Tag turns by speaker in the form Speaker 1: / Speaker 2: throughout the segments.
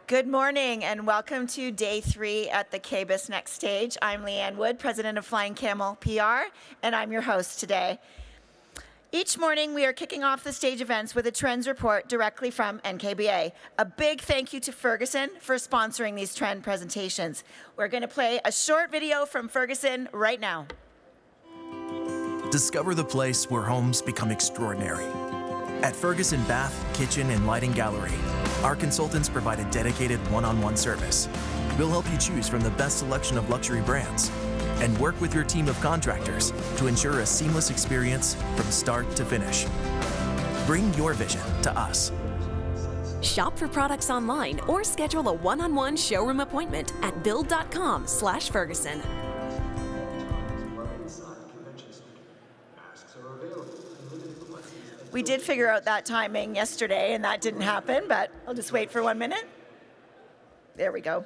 Speaker 1: Good morning and welcome to day 3 at the KBIS Next Stage. I'm Leanne Wood, president of Flying Camel PR, and I'm your host today. Each morning we are kicking off the stage events with a trends report directly from NKBA. A big thank you to Ferguson for sponsoring these trend presentations. We're going to play a short video from Ferguson right now.
Speaker 2: Discover the place where homes become extraordinary. At Ferguson Bath, Kitchen, and Lighting Gallery, our consultants provide a dedicated one-on-one service. We'll help you choose from the best selection of luxury brands and work with your team of contractors to ensure a seamless experience from start to finish. Bring your vision to us.
Speaker 3: Shop for products online or schedule a one-on-one showroom appointment at build.com/Ferguson.
Speaker 1: We did figure out that timing yesterday, and that didn't happen, but I'll just wait for 1 minute. There we go.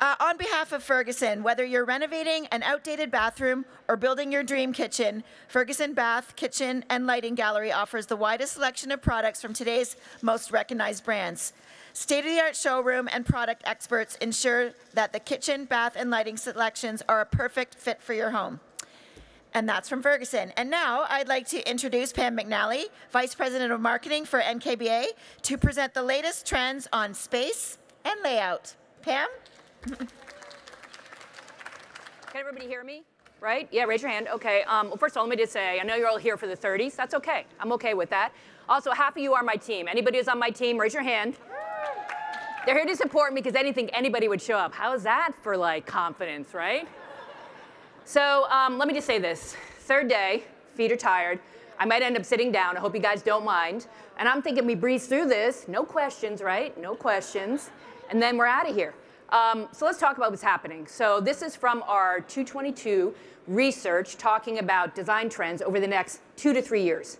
Speaker 1: On behalf of Ferguson, whether you're renovating an outdated bathroom or building your dream kitchen, Ferguson Bath, Kitchen, and Lighting Gallery offers the widest selection of products from today's most recognized brands. State-of-the-art showroom and product experts ensure that the kitchen, bath, and lighting selections are a perfect fit for your home. And that's from Ferguson. And now I'd like to introduce Pam McNally, Vice President of Marketing for NKBA, to present the latest trends on space and layout. Pam?
Speaker 4: Can everybody hear me? Right? Yeah, raise your hand. Okay. Well, first of all, let me just say, I know you're all here for the 30s. That's okay. I'm okay with that. Also, half of you are my team. Anybody who's on my team, raise your hand. They're here to support me because they didn't think anybody would show up. How is that for, like, confidence, right? So let me just say this. Third day, feet are tired. I might end up sitting down. I hope you guys don't mind. And I'm thinking we breeze through this. No questions, right? No questions. And then we're out of here. So let's talk about what's happening. So this is from our 222 research talking about design trends over the next 2 to 3 years.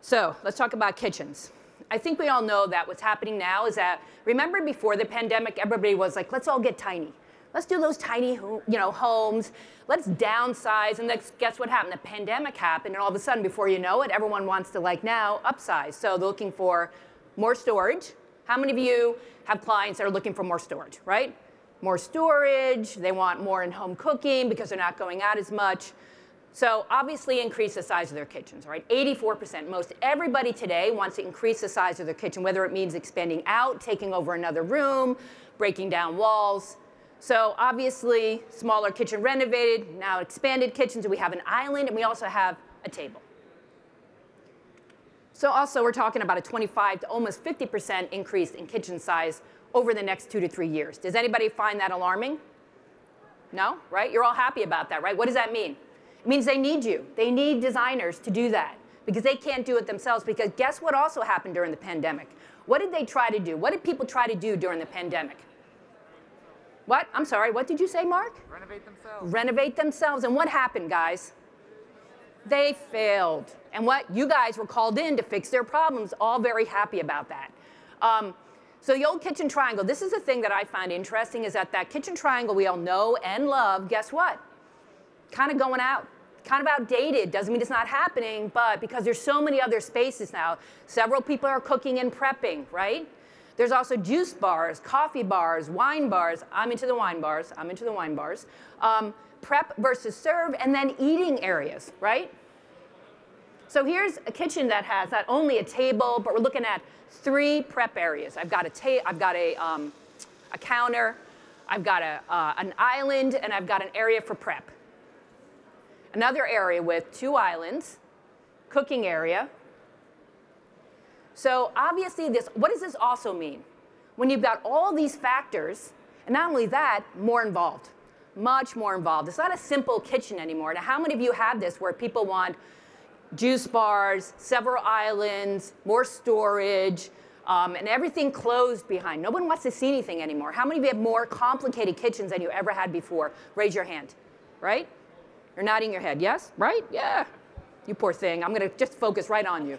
Speaker 4: So let's talk about kitchens. I think we all know that what's happening now is that, remember before the pandemic, everybody was like, let's all get tiny. Let's do those tiny, homes. Let's downsize. And guess what happened? The pandemic happened, and all of a sudden, before you know it, everyone wants to, like now, upsize. So they're looking for more storage. How many of you have clients that are looking for more storage, right? More storage. They want more in-home cooking because they're not going out as much. So obviously, increase the size of their kitchens, right? 84%. Most everybody today wants to increase the size of their kitchen, whether it means expanding out, taking over another room, breaking down walls. So obviously, smaller kitchen renovated, now expanded kitchens, and we have an island, and we also have a table. So also, we're talking about a 25 to almost 50% increase in kitchen size over the next 2 to 3 years. Does anybody find that alarming? No, right? You're all happy about that, right? What does that mean? It means they need you. They need designers to do that because they can't do it themselves, because guess what also happened during the pandemic? What did they try to do? What did people try to do during the pandemic? What? I'm sorry, what did you say, Mark?
Speaker 5: Renovate themselves.
Speaker 4: Renovate themselves. And what happened, guys? They failed. And what? You guys were called in to fix their problems. All very happy about that. So the old kitchen triangle, this is the thing that I find interesting, is that kitchen triangle we all know and love, guess what? Kind of going out. Kind of outdated. Doesn't mean it's not happening, but because there's so many other spaces now, several people are cooking and prepping, right? There's also juice bars, coffee bars, wine bars. I'm into the wine bars. I'm into the wine bars. Prep versus serve, and then eating areas, right? So here's a kitchen that has not only a table, but we're looking at 3 prep areas. I've got a counter, I've got an island, and I've got an area for prep. Another area with 2 islands, cooking area. So obviously, what does this also mean? When you've got all these factors, and not only that, more involved, much more involved. It's not a simple kitchen anymore. Now, how many of you have this where people want juice bars, several islands, more storage, and everything closed behind? No one wants to see anything anymore. How many of you have more complicated kitchens than you ever had before? Raise your hand, right? You're nodding your head. Yes? Right? Yeah. You poor thing. I'm going to just focus right on you.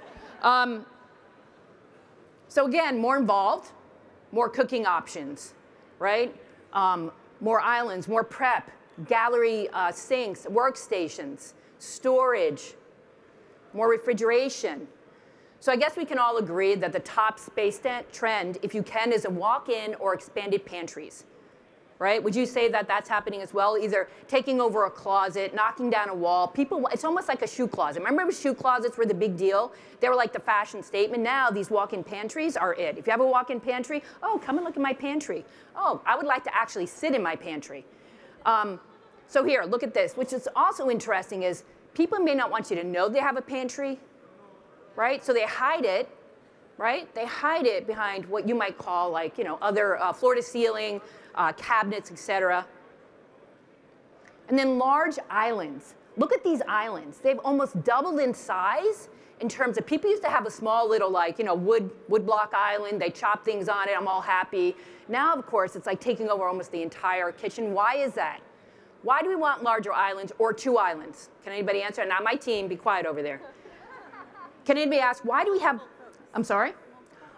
Speaker 4: So again, more involved, more cooking options, right? More islands, more prep, gallery sinks, workstations, storage, more refrigeration. So I guess we can all agree that the top space trend, if you can, is a walk-in or expanded pantries, right? Would you say that that's happening as well? Either taking over a closet, knocking down a wall. People, it's almost like a shoe closet. Remember shoe closets were the big deal? They were like the fashion statement. Now these walk-in pantries are it. If you have a walk-in pantry, oh, come and look at my pantry. Oh, I would like to actually sit in my pantry. So here, look at this. Which is also interesting is people may not want you to know they have a pantry, right? So they hide it, right? They hide it behind what you might call like, you know, other floor-to-ceiling cabinets, etc. And then large islands. Look at these islands. They've almost doubled in size in terms of people used to have a small little like, you know, wood block island. They chop things on it. I'm all happy. Now, of course, it's like taking over almost the entire kitchen. Why is that? Why do we want larger islands or 2 islands? Can anybody answer? Not my team. Be quiet over there. Can anybody ask, why do we have, I'm sorry?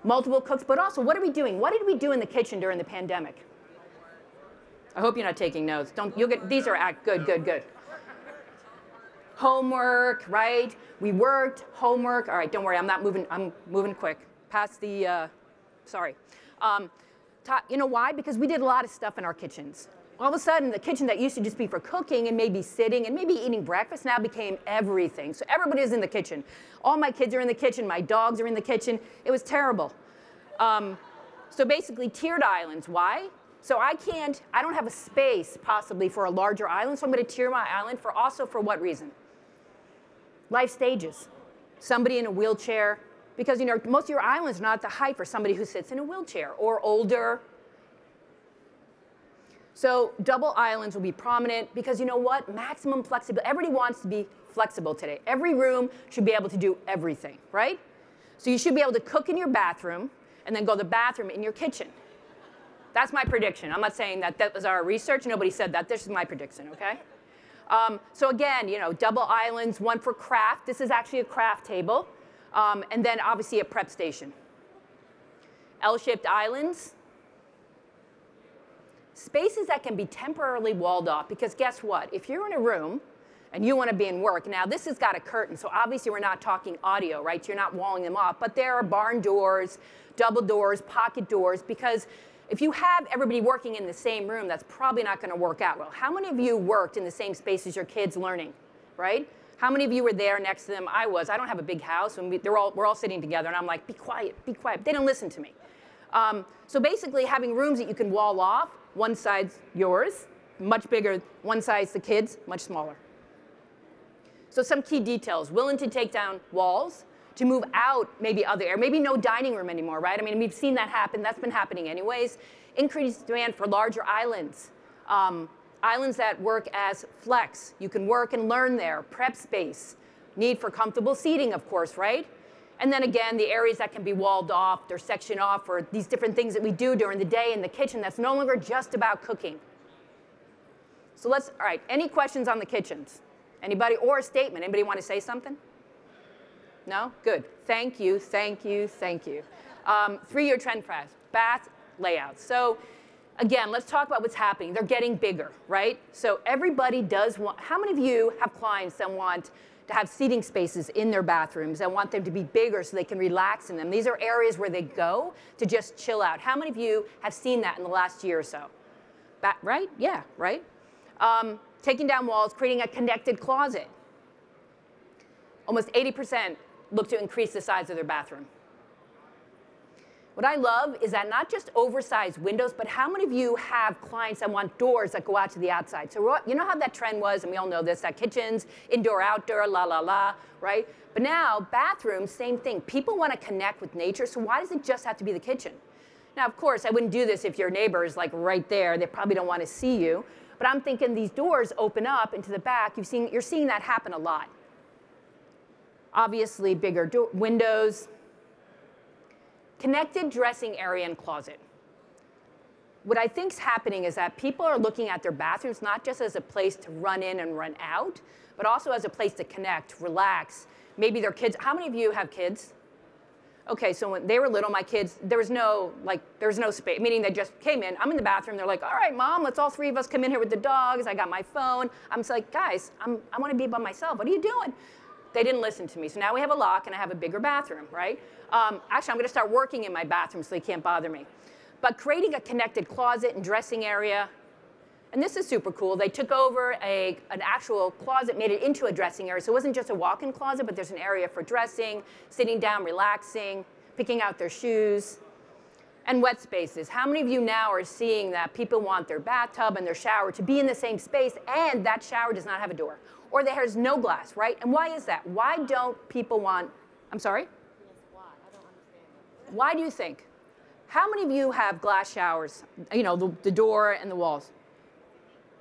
Speaker 4: Multiple cooks, but also what are we doing? What did we do in the kitchen during the pandemic? I hope you're not taking notes. You'll get, these are good. Homework, right? We worked, homework. All right, don't worry, I'm moving quick. Past the, sorry. You know why? Because we did a lot of stuff in our kitchens. All of a sudden, the kitchen that used to just be for cooking and maybe sitting and maybe eating breakfast now became everything. So everybody is in the kitchen. All my kids are in the kitchen. My dogs are in the kitchen. It was terrible. So basically, tiered islands. Why? So I don't have a space possibly for a larger island, so I'm going to tier my island for what reason? Life stages. Somebody in a wheelchair, because you know most of your islands are not at the height for somebody who sits in a wheelchair or older. So double islands will be prominent because you know what? Maximum flexibility. Everybody wants to be flexible today. Every room should be able to do everything, right? So you should be able to cook in your bathroom and then go to the bathroom in your kitchen. That's my prediction. I'm not saying that that was our research. Nobody said that. This is my prediction, okay? So again, you know, double islands, one for craft. This is actually a craft table. And then obviously a prep station. L-shaped islands. Spaces that can be temporarily walled off, because guess what? If you're in a room and you want to be in work, now this has got a curtain, so obviously we're not talking audio, right? You're not walling them off, but there are barn doors, double doors, pocket doors, because if you have everybody working in the same room, that's probably not going to work out well. How many of you worked in the same space as your kids learning, right? How many of you were there next to them? I was. I don't have a big house, and we're all sitting together, and I'm like, be quiet, be quiet. They didn't listen to me. So basically having rooms that you can wall off, one side's yours, much bigger, one side's the kids, much smaller. So some key details, willing to take down walls, to move out maybe other area, maybe no dining room anymore, right? I mean, we've seen that happen, that's been happening anyways. Increased demand for larger islands, islands that work as flex. You can work and learn there, prep space, need for comfortable seating, of course, right? And then again, the areas that can be walled off, they're sectioned off for these different things that we do during the day in the kitchen that's no longer just about cooking. So all right, any questions on the kitchens? Anybody, or a statement? Anybody want to say something? No? Good. Thank you, thank you, thank you. 3-year trend for bath layouts. So again, let's talk about what's happening. They're getting bigger, right? So everybody does want, how many of you have clients that want to have seating spaces in their bathrooms and want them to be bigger so they can relax in them? These are areas where they go to just chill out. How many of you have seen that in the last year or so? Right? Yeah, right? Taking down walls, creating a connected closet. Almost 80% look to increase the size of their bathroom. What I love is that not just oversized windows, but how many of you have clients that want doors that go out to the outside? So you know how that trend was, and we all know this, that kitchens, indoor, outdoor, la, la, la, right? But now, bathrooms, same thing. People want to connect with nature, so why does it just have to be the kitchen? Now, of course, I wouldn't do this if your neighbor is like right there. They probably don't want to see you. But I'm thinking these doors open up into the back. You're seeing that happen a lot. Obviously, bigger windows. Connected dressing area and closet. What I think is happening is that people are looking at their bathrooms not just as a place to run in and run out, but also as a place to connect, relax. Maybe their kids. How many of you have kids? Okay, so when they were little, my kids, there was no space, meaning they just came in. I'm in the bathroom. They're like, all right, Mom, let's all 3 of us come in here with the dogs. I got my phone. I'm just like, guys, I want to be by myself. What are you doing? They didn't listen to me. So now we have a lock, and I have a bigger bathroom, right? Actually, I'm going to start working in my bathroom so they can't bother me. But creating a connected closet and dressing area, and this is super cool. They took over an actual closet, made it into a dressing area. So it wasn't just a walk-in closet, but there's an area for dressing, sitting down, relaxing, picking out their shoes. And wet spaces. How many of you now are seeing that people want their bathtub and their shower to be in the same space, and that shower does not have a door? Or there's no glass, right? And why is that? Why don't people want, I'm sorry? Yes, why? I don't understand. Why do you think? How many of you have glass showers? You know, the door and the walls.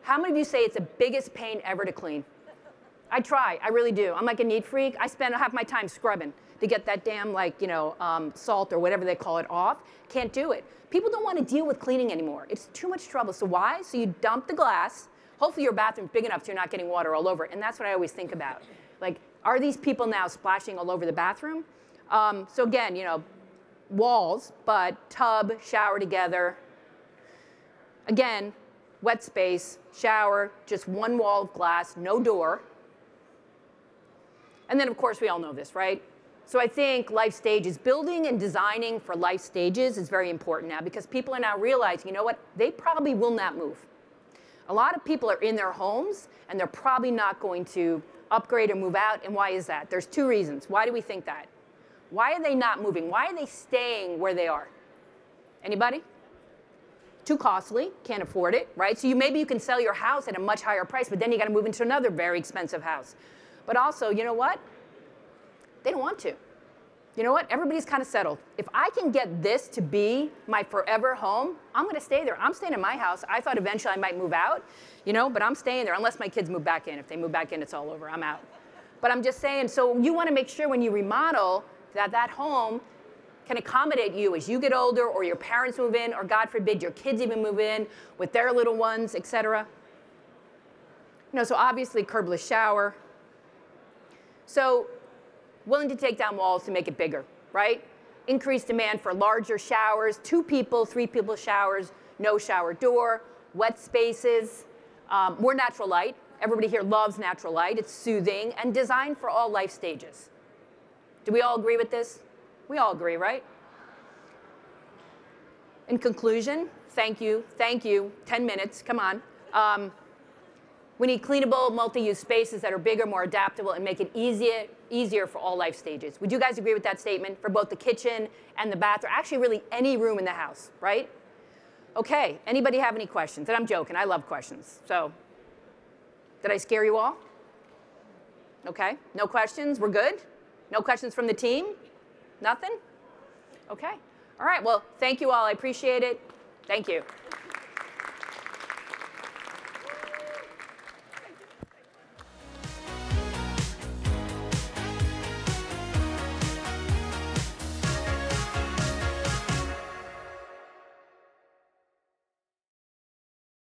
Speaker 4: How many of you say it's the biggest pain ever to clean? I try, I really do. I'm like a neat freak. I spend half my time scrubbing to get that damn, like, you know, salt or whatever they call it off. Can't do it. People don't want to deal with cleaning anymore. It's too much trouble. So why? So you dump the glass. Hopefully your bathroom's big enough so you're not getting water all over it. And that's what I always think about. Like, are these people now splashing all over the bathroom? So again, you know, walls, but tub, shower together. Again, wet space, shower, just one wall of glass, no door. And then, of course, we all know this, right? So I think life stages, building and designing for life stages is very important now because people are now realizing, you know what, they probably will not move. A lot of people are in their homes and they're probably not going to upgrade or move out. And why is that? There's two reasons. Why do we think that? Why are they not moving? Why are they staying where they are? Anybody? Too costly, can't afford it, right? So maybe you can sell your house at a much higher price, but then you got to move into another very expensive house. But also, you know what? They don't want to. You know what? Everybody's kind of settled. If I can get this to be my forever home, I'm going to stay there. I'm staying in my house. I thought eventually I might move out, you know, but I'm staying there unless my kids move back in. If they move back in, it's all over. I'm out. But I'm just saying, so you want to make sure when you remodel that that home can accommodate you as you get older or your parents move in or, God forbid, your kids even move in with their little ones, et cetera. You know, so obviously curbless shower. So willing to take down walls to make it bigger, right? Increased demand for larger showers, 2 people, 3 people showers, no shower door, wet spaces, more natural light. Everybody here loves natural light. It's soothing and designed for all life stages. Do we all agree with this? We all agree, right? In conclusion, thank you, 10 minutes, come on. We need cleanable, multi-use spaces that are bigger, more adaptable, and make it easier for all life stages. Would you guys agree with that statement for both the kitchen and the bathroom? Actually, really any room in the house, right? Okay, anybody have any questions? And I'm joking, I love questions. So, did I scare you all? Okay, no questions, we're good? No questions from the team? Nothing? Okay, all right, well, thank you all, I appreciate it. Thank you.